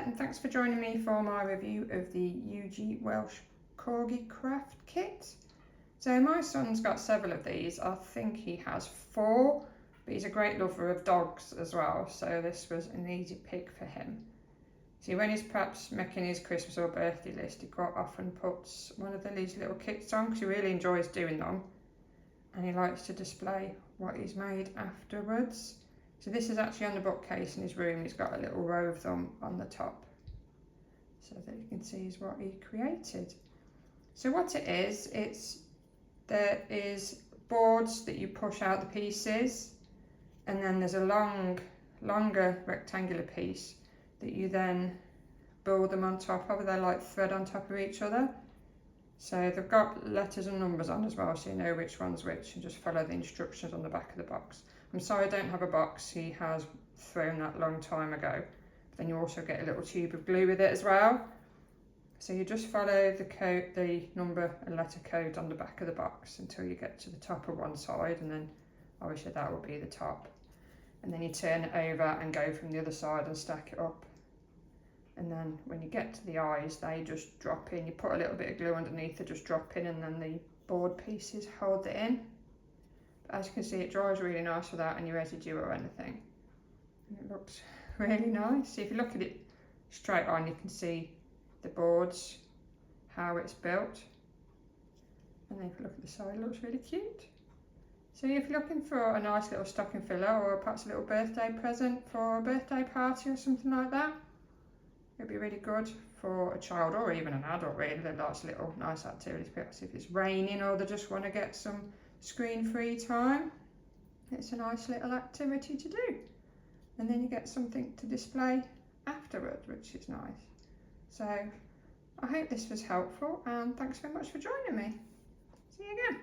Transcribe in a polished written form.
there, and thanks for joining me for my review of the EUGY Welsh Corgi craft kit. So my son's got several of these. I think he has 4, but he's a great lover of dogs as well, so this was an easy pick for him. See, when he's perhaps making his Christmas or birthday list, he quite often puts one of these little kits on because he really enjoys doing them, and he likes to display what he's made afterwards. So this is actually on the bookcase in his room. He's got a little row of them on the top so that you can see is what he created. So what it is, there is boards that you push out the pieces, and then there's a longer rectangular piece that you then build them on top of. They're like thread on top of each other. So they've got letters and numbers on as well, so you know which one's which, and just follow the instructions on the back of the box. I'm sorry I don't have a box, he has thrown that long time ago. But then you also get a little tube of glue with it as well. So you just follow the number and letter code on the back of the box until you get to the top of one side, and then obviously that will be the top. And then you turn it over and go from the other side and stack it up. And then when you get to the eyes, they just drop in. You put a little bit of glue underneath, they just drop in, and then the board pieces hold it in. But as you can see, it dries really nice without any residue or anything. And it looks really nice. So if you look at it straight on, you can see the boards, how it's built. And then if you look at the side, it looks really cute. So if you're looking for a nice little stocking filler, or perhaps a little birthday present for a birthday party or something like that, it'd be really good for a child or even an adult really that likes little nice activities. Perhaps if it's raining or they just want to get some screen-free time, it's a nice little activity to do. And then you get something to display afterwards, which is nice. So I hope this was helpful, and thanks very much for joining me. See you again.